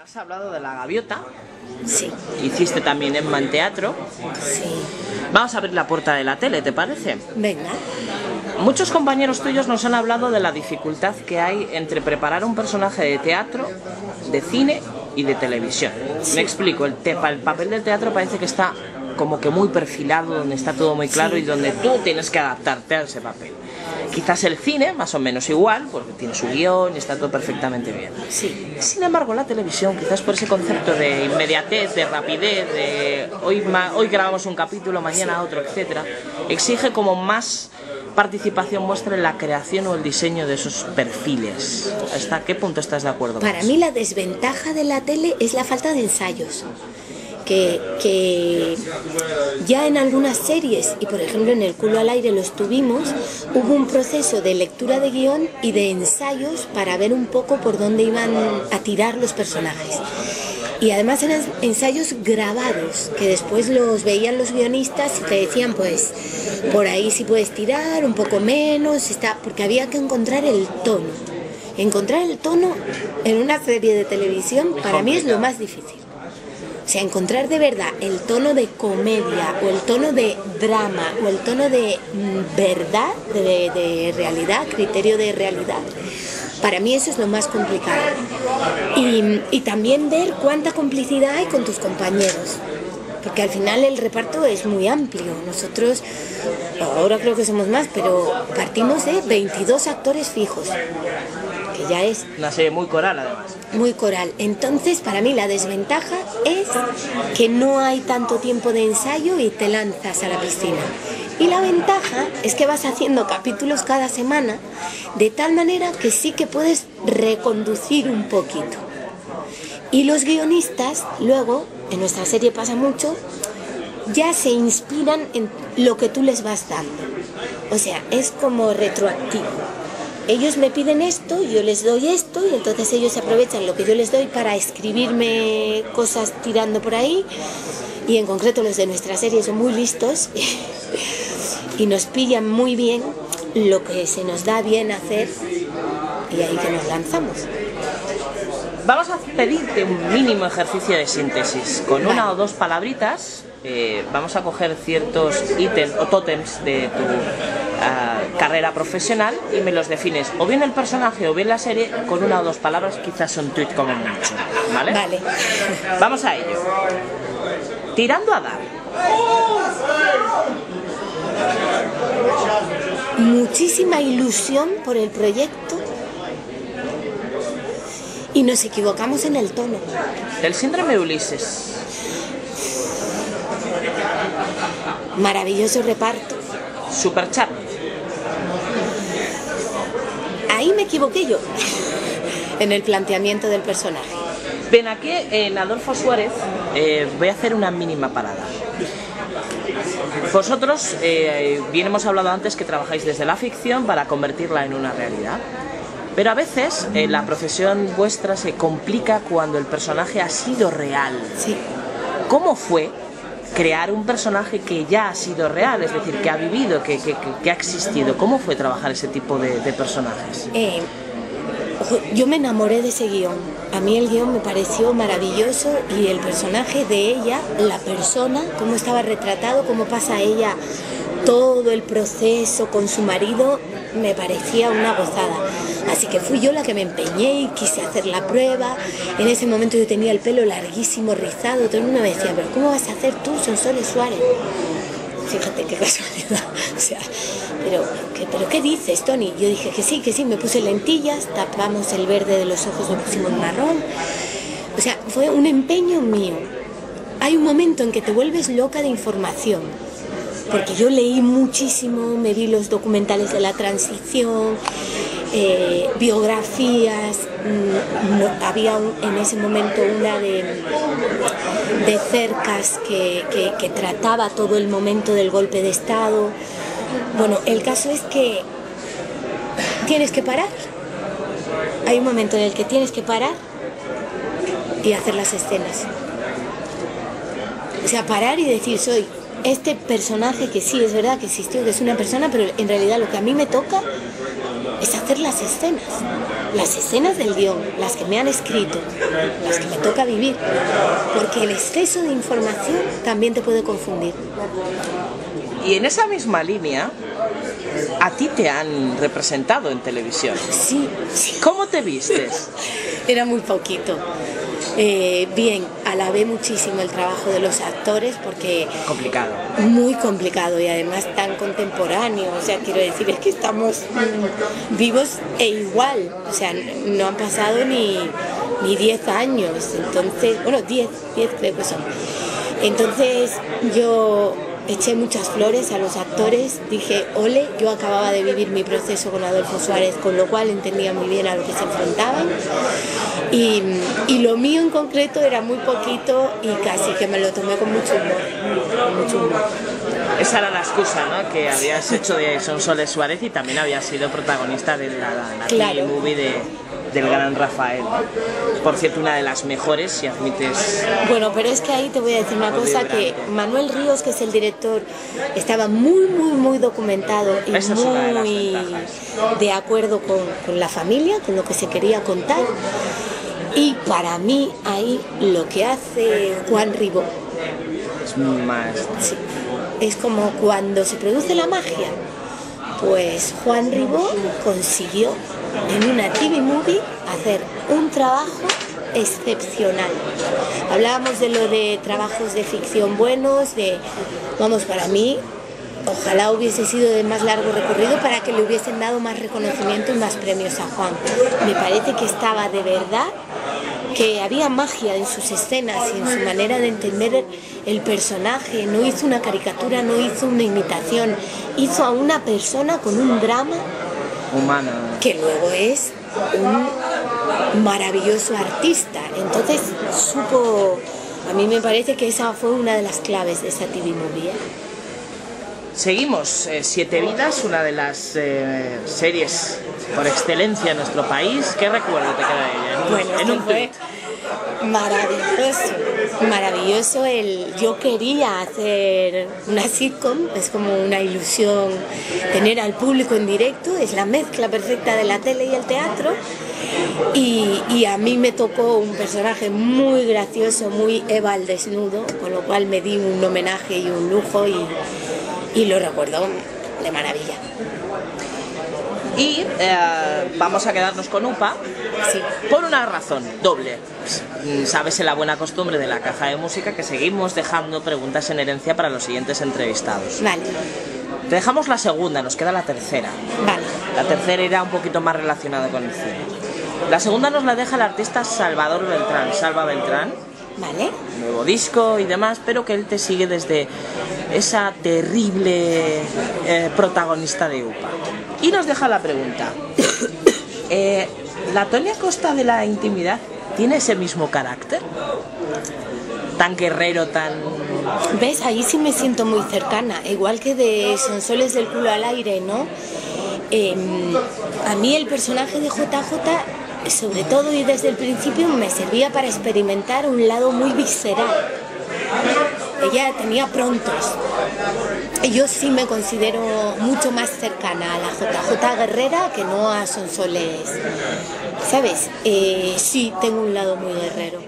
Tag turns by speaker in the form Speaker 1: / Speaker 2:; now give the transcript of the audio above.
Speaker 1: Has hablado de La Gaviota.
Speaker 2: Sí.
Speaker 1: Hiciste también Emma en teatro.
Speaker 2: Sí.
Speaker 1: Vamos a abrir la puerta de la tele, ¿te parece?
Speaker 2: Venga.
Speaker 1: Muchos compañeros tuyos nos han hablado de la dificultad que hay entre preparar un personaje de teatro, de cine y de televisión.
Speaker 2: Sí.
Speaker 1: Me explico, el papel del teatro parece que está como que muy perfilado, donde está todo muy claro, sí, y donde tú tienes que adaptarte a ese papel. Quizás el cine, más o menos igual, porque tiene su guión y está todo perfectamente bien.
Speaker 2: Sí.
Speaker 1: Sin embargo, la televisión, quizás por ese concepto de inmediatez, de rapidez, de hoy grabamos un capítulo, mañana otro, etcétera, exige como más participación vuestra en la creación o el diseño de esos perfiles. ¿Hasta qué punto estás de acuerdo con eso?
Speaker 2: Para mí la desventaja de la tele es la falta de ensayos. Que ya en algunas series, y por ejemplo en El culo al aire los tuvimos, hubo un proceso de lectura de guión y de ensayos para ver un poco por dónde iban a tirar los personajes. Y además eran ensayos grabados, que después los veían los guionistas y te decían, pues, por ahí sí puedes tirar, un poco menos, porque había que encontrar el tono. Encontrar el tono en una serie de televisión para mí es lo más difícil. O sea, encontrar de verdad el tono de comedia o el tono de drama o el tono de verdad, de realidad, criterio de realidad, para mí eso es lo más complicado. Y también ver cuánta complicidad hay con tus compañeros, porque al final el reparto es muy amplio. Nosotros, ahora creo que somos más, pero partimos de 22 actores fijos, que ya es
Speaker 1: una serie muy coral además.
Speaker 2: Muy coral. Entonces, para mí la desventaja es que no hay tanto tiempo de ensayo y te lanzas a la piscina. Y la ventaja es que vas haciendo capítulos cada semana, de tal manera que sí que puedes reconducir un poquito. Y los guionistas, luego, en nuestra serie pasa mucho, ya se inspiran en lo que tú les vas dando. O sea, es como retroactivo. Ellos me piden esto, yo les doy esto, y entonces ellos aprovechan lo que yo les doy para escribirme cosas tirando por ahí, y en concreto los de nuestra serie son muy listos y nos pillan muy bien lo que se nos da bien hacer, y ahí que nos lanzamos.
Speaker 1: Vamos a pedirte un mínimo ejercicio de síntesis. Con una o dos palabritas vamos a coger ciertos ítems o tótems de tu carrera profesional y me los defines o bien el personaje o bien la serie con una o dos palabras, quizás un tuit como mucho. ¿Vale?
Speaker 2: Vale.
Speaker 1: Vamos a ello. Tirando a dar.
Speaker 2: Muchísima ilusión por el proyecto y nos equivocamos en el tono.
Speaker 1: El síndrome de Ulises.
Speaker 2: Maravilloso reparto.
Speaker 1: Superchat.
Speaker 2: Ahí me equivoqué yo en el planteamiento del personaje.
Speaker 1: Ven aquí en Adolfo Suárez, voy a hacer una mínima parada. Vosotros, bien hemos hablado antes que trabajáis desde la ficción para convertirla en una realidad. Pero a veces la profesión vuestra se complica cuando el personaje ha sido real.
Speaker 2: Sí.
Speaker 1: ¿Cómo fue crear un personaje que ya ha sido real, es decir, que ha vivido, que ha existido? ¿Cómo fue trabajar ese tipo de personajes?
Speaker 2: Yo me enamoré de ese guión. A mí el guión me pareció maravilloso y el personaje de ella, la persona, cómo estaba retratado, cómo pasa ella todo el proceso con su marido, me parecía una gozada. Así que fui yo la que me empeñé y quise hacer la prueba. En ese momento yo tenía el pelo larguísimo, rizado. Todo el mundo me decía, ¿pero cómo vas a hacer tú, Sonsoles Suárez? Fíjate qué casualidad. O sea, ¿pero qué dices, Tony? Yo dije que sí, me puse lentillas, tapamos el verde de los ojos, lo pusimos marrón. O sea, fue un empeño mío. Hay un momento en que te vuelves loca de información. Porque yo leí muchísimo, me vi los documentales de la transición, biografías, había en ese momento una de Cercas que trataba todo el momento del golpe de Estado. Bueno, el caso es que tienes que parar. Hay un momento en el que tienes que parar y hacer las escenas. O sea, parar y decir, este personaje que sí, es verdad que existió, que es una persona, pero en realidad lo que a mí me toca es hacer las escenas del guión, las que me han escrito, las que me toca vivir, porque el exceso de información también te puede confundir.
Speaker 1: Y en esa misma línea, a ti te han representado en televisión.
Speaker 2: Sí, sí.
Speaker 1: ¿Cómo te vistes?
Speaker 2: Era muy poquito. Bien, alabé muchísimo el trabajo de los actores porque...
Speaker 1: Complicado.
Speaker 2: Muy complicado y además tan contemporáneo, o sea, quiero decir, es que estamos vivos e igual, o sea, no han pasado ni 10 años, entonces, bueno, 10 creo que son. Entonces yo eché muchas flores a los actores, dije, ole, yo acababa de vivir mi proceso con Adolfo Suárez, con lo cual entendía muy bien a lo que se enfrentaban. Y lo mío en concreto era muy poquito y casi que me lo tomé con mucho humor.
Speaker 1: Esa era la excusa, ¿no? Que habías hecho de Sonsoles Suárez y también habías sido protagonista de la
Speaker 2: Claro.
Speaker 1: movie del gran Rafael, ¿no? Por cierto, una de las mejores, si admites...
Speaker 2: Bueno, pero es que ahí te voy a decir una cosa, que Manuel Ríos, que es el director, estaba muy documentado y
Speaker 1: Esa es una de las
Speaker 2: muy
Speaker 1: ventajas.
Speaker 2: de acuerdo con la familia, con lo que se quería contar. Y para mí ahí lo que hace Juan Ribó
Speaker 1: Es más...
Speaker 2: sí, es como cuando se produce la magia. Pues Juan Ribó consiguió en una TV Movie hacer un trabajo excepcional. Hablábamos de lo de trabajos de ficción buenos, vamos, para mí, ojalá hubiese sido de más largo recorrido para que le hubiesen dado más reconocimiento y más premios a Juan. Me parece que estaba de verdad, que había magia en sus escenas y en su manera de entender el personaje. No hizo una caricatura, no hizo una imitación, hizo a una persona con un drama
Speaker 1: humana.
Speaker 2: Que luego es un maravilloso artista. Entonces supo, a mí me parece que esa fue una de las claves de esa TV Movie.
Speaker 1: Seguimos, Siete Vidas, una de las series por excelencia en nuestro país. ¿Qué recuerdo te queda de ella?
Speaker 2: Bueno,
Speaker 1: en un
Speaker 2: fue maravilloso. Yo quería hacer una sitcom, es como una ilusión tener al público en directo, es la mezcla perfecta de la tele y el teatro. Y a mí me tocó un personaje muy gracioso, muy Eva al desnudo, con lo cual me di un homenaje y un lujo y lo recuerdo de maravilla.
Speaker 1: Y vamos a quedarnos con UPA,
Speaker 2: sí,
Speaker 1: por una razón doble. Sabes, en la buena costumbre de la caja de música, que seguimos dejando preguntas en herencia para los siguientes entrevistados.
Speaker 2: Vale.
Speaker 1: Te dejamos la segunda, nos queda la tercera.
Speaker 2: Vale.
Speaker 1: La tercera irá un poquito más relacionada con el cine. La segunda nos la deja el artista Salva Beltrán.
Speaker 2: Vale.
Speaker 1: Nuevo disco y demás, pero que él te sigue desde esa terrible protagonista de UPA. Y nos deja la pregunta. ¿La Tonia Costa de la intimidad tiene ese mismo carácter? Tan guerrero, tan...
Speaker 2: ¿Ves? Ahí sí me siento muy cercana, igual que de Sonsoles del culo al aire, ¿no? A mí el personaje de JJ, sobre todo y desde el principio, me servía para experimentar un lado muy visceral. Ella tenía prontos. Yo sí me considero mucho más cercana a la JJ guerrera que no a Sonsoles, ¿sabes? Sí, tengo un lado muy guerrero.